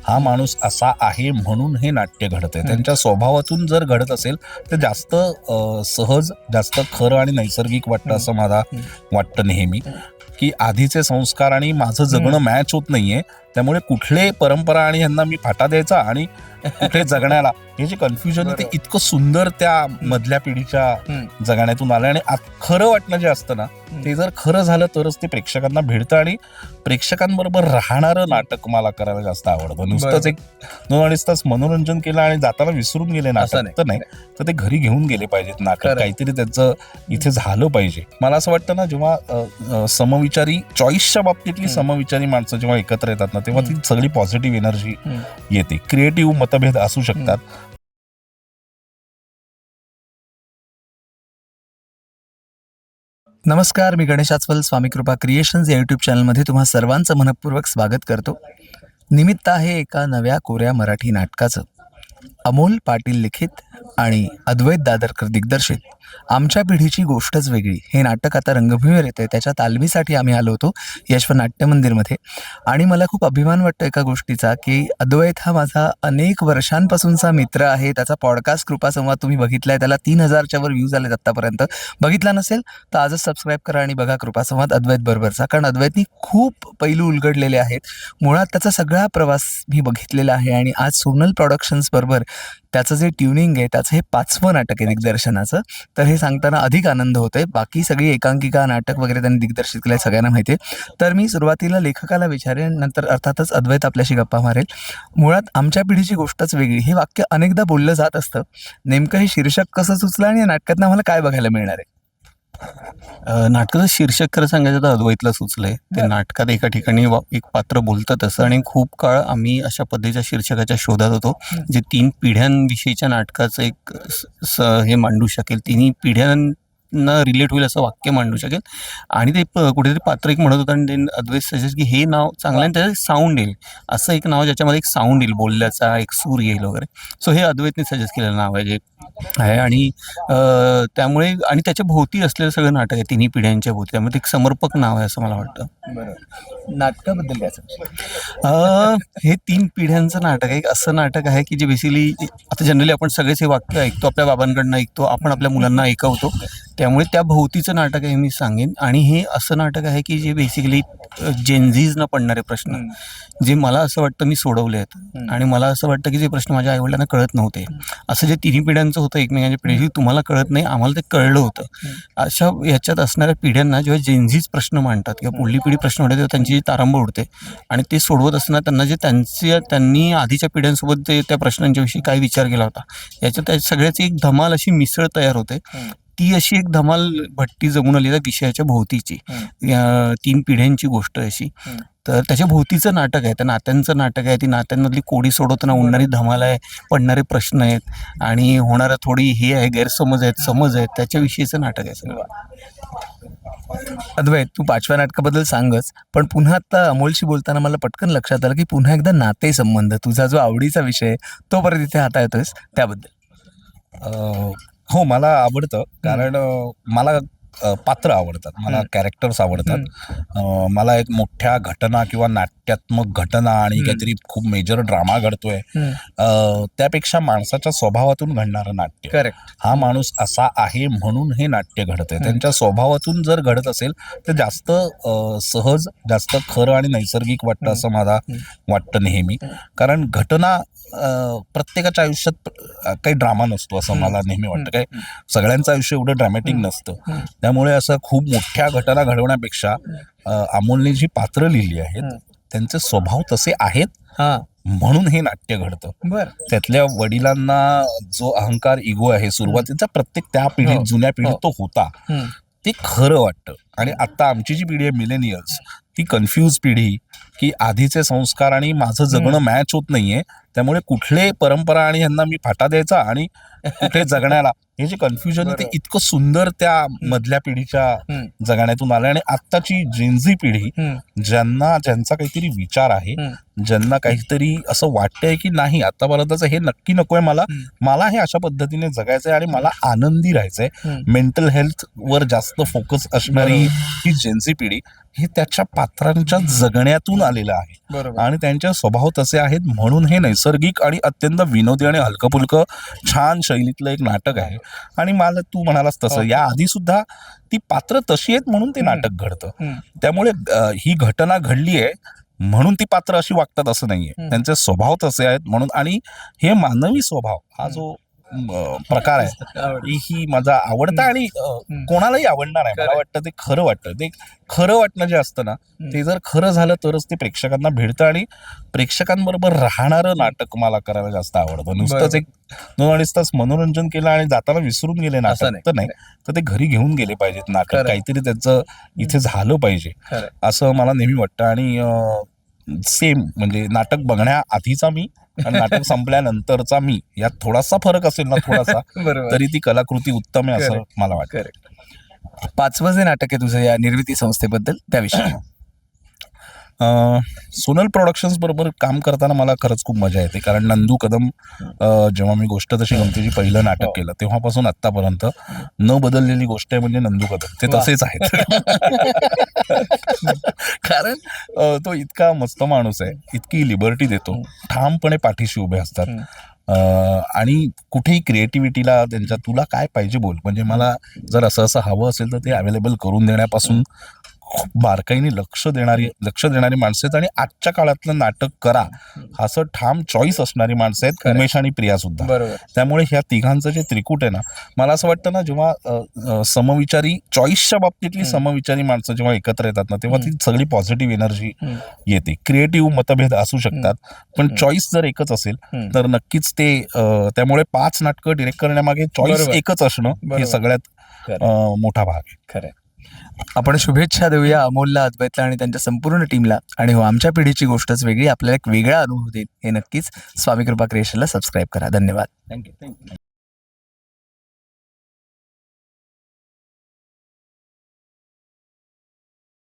हा माणूस असा आहे म्हणून हे नाट्य घडतंय. त्यांच्या स्वभावातून जर घडत असेल तर जास्त सहज, जास्त खरं आणि नैसर्गिक वाटतं असं मला वाटतं नेहमी. की आधीचे संस्कार आणि माझं जगणं मॅच होत नाहीये, त्यामुळे कुठले परंपरा आणि यांना मी फाटा द्यायचा आणि कुठे जगण्याला, हे जे कन्फ्युजन आहे ते इतकं सुंदर त्या मधल्या पिढीच्या जगण्यातून आलं. आणि खरं वाटणं जे असतं ना, ते जर खरं झालं तरच ते प्रेक्षकांना भिडतं आणि प्रेक्षकांबरोबर राहणारं नाटक मला करायला जास्त आवडतं. नुसतंच एक 2-2.5 तास मनोरंजन केलं आणि जाताना विसरून गेले नाटक तर नाही, तर ते घरी घेऊन गेले पाहिजेत नाटक, काहीतरी त्याचं इथे झालं पाहिजे. मला असं वाटतं ना, जेव्हा समविचारी चॉईसच्या बाबतीतली समविचारी माणसं जेव्हा एकत्र येतात ना, तेव्हा ती सगळी पॉझिटिव्ह एनर्जी येते. क्रिएटिव्ह मतभेद असू शकतात. नमस्कार, मी गणेश आचवल, स्वामी कृपा क्रिएशन्स या यूट्यूब चॅनलमध्ये तुम्हा सर्वांचं मनपूर्वक स्वागत करतो. निमित्त आहे एका नव्या कोऱ्या मराठी नाटकाचं. अमोल पाटील लिखित आणि अद्वैत दादरकर दिग्दर्शित आमच्या पिढीची गोष्टच वेगळी हे नाटक आता रंगभूमीवर येते. त्याच्या तालमीसाठी आम्ही आलो होतो यशवंत नाट्य मंदिरमध्ये. आणि मला खूप अभिमान वाटतो एका गोष्टीचा, की अद्वैत हा माझा अनेक वर्षांपासूनचा मित्र आहे. त्याचा पॉडकास्ट कृपासंवाद तुम्ही बघितलाय, त्याला 3000च्या वर व्ह्यूज आलेत आत्तापर्यंत. बघितला नसेल तर आजच सबस्क्राईब करा आणि बघा कृपासंवाद अद्वैत बरोबरचा, कारण अद्वैतनी खूप पैलू उलगडलेले आहेत. मुळात त्याचा सगळा प्रवास मी बघितलेला आहे. आणि आज सोनल प्रोडक्शन्स बरोबर त्याचं जे ट्युनिंग आहे, त्याचं हे 5वं नाटक आहे दिग्दर्शनाचं. तर हे सांगताना अधिक आनंद होतोय. बाकी सगळी एकांकिका, नाटक वगैरे त्यांनी दिग्दर्शित केलंय, सगळ्यांना माहिती आहे. तर मी सुरुवातीला लेखकाला विचारेन, नंतर अर्थातच अद्वैत आपल्याशी गप्पा मारेल. मुळात आमच्या पिढीची गोष्टच वेगळी हे वाक्य अनेकदा बोललं जात असतं. नेमकं हे शीर्षक कसं सुचलं आणि या नाटकातनं आम्हाला काय बघायला मिळणार आहे? नाटकाचं शीर्षक खरं सांगायचं तर अद्वैतला सुचलंय. ते नाटकात एका ठिकाणी एक पात्र बोलतं तसं, आणि खूप काळ आम्ही अशा पद्धतीच्या शीर्षकाच्या शोधात होतो, जे 3 पिढ्यांविषयीच्या नाटकाचं एक हे मांडू शकेल, 3 पिढ्यांना रिलेट होईल असं वाक्य मांडू शकेल. आणि ते कुठेतरी पात्र एक म्हणत होतं, आणि ते अद्वैत सजेस्ट की हे नाव चांगलं आहे, त्याचं साऊंड येईल, असं एक नाव ज्याच्यामध्ये एक साऊंड येईल, बोलल्याचा एक सूर येईल वगैरे. सो हे अद्वैतने सजेस्ट केलेलं नाव आहे जे आहे. आणि त्यामुळे आणि त्याच्या भोवती असलेलं सगळं नाटक आहे, 3 पिढ्यांच्या भोवती. त्यामुळे ते एक समर्पक नाव आहे असं मला वाटतं. नाटकाबद्दल काय हे 3 पिढ्यांचं नाटक आहे. असं नाटक आहे की जे बेसिकली, आता जनरली आपण सगळेच हे वाक्य ऐकतो, आपल्या बाबांकडनं ऐकतो, आपण आपल्या मुलांना ऐकवतो, त्यामुळे त्या भोवतीचं नाटक आहे मी सांगेन. आणि हे असं नाटक आहे की जे बेसिकली जेनझीजना पडणारे प्रश्न, जे मला असं वाटतं मी सोडवले आहेत. आणि मला असं वाटतं की जे प्रश्न माझ्या आईवडिलांना कळत नव्हते, असं जे 3 पिढ्यांचं होतं एकमेकांच्या पिढी, तुम्हाला कळत नाही, आम्हाला ते कळलं होतं. अशा ह्याच्यात असणाऱ्या पिढ्यांना जेव्हा जेनझीज प्रश्न मांडतात किंवा पुढली पिढी प्रश्न मांडते, तेव्हा त्यांची तारांबळ उडते. आणि ते सोडवत असताना त्यांना जे त्यांनी आधीच्या पिढ्यांसोबत त्या प्रश्नांच्या विषयी काय विचार केला होता, याच्यात सगळ्याची एक धमाल अशी मिसळ तयार होते. ती अशी एक धमाल भट्टी जमून आली त्या विषयाच्या भोवतीची, 3 पिढ्यांची गोष्ट अशी. तर त्याच्या भोवतीचं नाटक आहे, त्या नात्यांचं नाटक आहे. ती नात्यांमधली कोडी सोडवताना उडणारी धमाल आहे, पडणारे प्रश्न आहेत, आणि होणारं थोडी हे आहे, गैरसमज आहेत, समज आहेत, त्याच्याविषयीचं नाटक आहे सगळं. अद्वैत, तू 5व्या नाटकाबद्दल सांगच, पण पुन्हा आता अमोलशी बोलताना मला पटकन लक्षात आलं की पुन्हा एकदा नातेसंबंध, तुझा जो आवडीचा विषय तो परत इथे हाताळतोयस, त्याबद्दल. हो, मला आवडतं, कारण मला पात्र आवडतात, मला कॅरेक्टर्स आवडतात. मला एक मोठ्या घटना किंवा नाट्यात्मक घटना आणि काहीतरी खूप मेजर ड्रामा घडतोय, त्यापेक्षा माणसाच्या स्वभावातून घडणारं नाट्य. करेक्ट. हा माणूस असा आहे म्हणून हे नाट्य घडतंय. त्यांच्या स्वभावातून जर घडत असेल तर जास्त सहज, जास्त खरं आणि नैसर्गिक वाटतं असं मला वाटतं नेहमी. कारण घटना, प्रत्येकाच्या आयुष्यात काही ड्रामा नसतो असं मला नेहमी वाटतं. काय सगळ्यांचं आयुष्य एवढं ड्रॅमॅटिक नसतं. त्यामुळे असं खूप मोठ्या घटना घडवण्यापेक्षा अमोलने जी पात्र लिहिली आहेत त्यांचे स्वभाव तसे आहेत म्हणून हे नाट्य घडतं. त्यातल्या वडिलांना जो अहंकार, इगो आहे सुरुवातीचा, प्रत्येक त्या पिढीत, जुन्या पिढीत तो होता, ते खरं वाटतं. आणि आता आमची जी पिढी आहे मिलेनियल्स, ती कन्फ्यूज पिढी, की आधीचे संस्कार आणि माझं जगणं मॅच होत नाहीये, त्यामुळे कुठले परंपरा आणि ह्यांना मी फाटा द्यायचा आणि कुठे जगण्याला हे जे कन्फ्युजन आहे ते इतकं सुंदर त्या मधल्या पिढीच्या जगण्यातून आलं. आणि आत्ताची जेनझी पिढी ज्यांचा काहीतरी विचार आहे, ज्यांना काहीतरी असं वाटतंय की नाही आतापर्यंतच हे नक्की नकोय, मला हे अशा पद्धतीने जगायचंय आणि मला आनंदी राहायचंय, मेंटल हेल्थ वर जास्त फोकस असणारी ही जेनझी पिढी हे त्याच्या पात्रांच्या जगण्यातून आलेलं आहे आणि त्यांचे स्वभाव तसे आहेत. म्हणून हे नैसर्गिक आणि अत्यंत विनोदी आणि हलकं-फुलकं छान शैलीतलं एक नाटक आहे. आणि मला तू म्हणालास तसं या आधी सुद्धा ती पात्र तशी आहेत म्हणून ते नाटक घडतं. त्यामुळे ही घटना घडली आहे म्हणून ती पात्र अशी वागतात असं नाहीये, त्यांचे स्वभाव तसे आहेत म्हणून. आणि हे मानवी स्वभाव हा जो प्रकार आहे ही माझा आवडता आणि कोणालाही आवडणार आहे. मला वाटतं ते खरं वाटतं, ते खरं वाटणं जे असतं ना ते जर खरं झालं तरच ते प्रेक्षकांना भिडतं आणि प्रेक्षकांबरोबर राहणारं नाटक मला करायला जास्त आवडतं. नुसतंच एक 2-2.5 तास मनोरंजन केलं आणि जाताना विसरून गेले नाटक तर नाही, तर ते घरी घेऊन गेले पाहिजेत नाटक, काहीतरी त्याचं इथे झालं पाहिजे असं मला नेहमी वाटतं. आणि सेम म्हणजे नाटक बघण्याआधीचा मी आणि नाटक संपल्यानंतरचा मी यात थोडासा फरक असेल ना थोडासा तरी ती कलाकृती उत्तम आहे असं मला वाटतं. 5वं जे नाटक आहे तुझं या निर्मिती संस्थेबद्दल त्याविषयी. सोनल प्रोडक्शन्स बरोबर काम करताना मला खरंच खूप मजा येते, कारण नंदू कदम जेव्हा मी गोष्ट तशी गमतीची पहिलं नाटक केलं तेव्हापासून आतापर्यंत न बदललेली गोष्ट आहे म्हणजे नंदू कदम, ते तसेच आहेत. कारण तो इतका मस्त माणूस आहे, इतकी लिबर्टी देतो, ठामपणे पाठीशी उभे असतात आणि कुठेही क्रिएटिव्हिटीला त्यांच्या तुला काय पाहिजे बोल, म्हणजे मला जर असं हवं असेल तर ते अवेलेबल करून देण्यापासून खूप बारकाईने लक्ष देणारी माणसं आहेत. आणि आजच्या काळातलं नाटक करा असं ठाम चॉईस असणारी माणसं आहेत, उमेश आणि प्रिया सुद्धा. त्यामुळे ह्या तिघांचं जे त्रिकूट आहे ना, मला असं वाटतं ना जेव्हा समविचारी चॉईसच्या बाबतीतली समविचारी माणसं जेव्हा एकत्र येतात ना तेव्हा ती सगळी पॉझिटिव्ह एनर्जी येते. क्रिएटिव्ह मतभेद असू शकतात पण चॉईस जर एकच असेल तर नक्कीच ते त्यामुळे 5 नाटकं डिरेक्ट करण्यामागे चॉईस एकच असणं हे सगळ्यात मोठा भाग आहे. खरं. आपण शुभेच्छा देऊया अमोलला, अद्वैतला आणि त्यांच्या संपूर्ण टीमला. आणि हो, आमच्या पिढीची गोष्टच वेगळी आपल्याला एक वेगळा अनुभव देईल हे नक्कीच. स्वामी कृपा क्रिएशनला सबस्क्राईब करा. धन्यवाद. थँक्यू.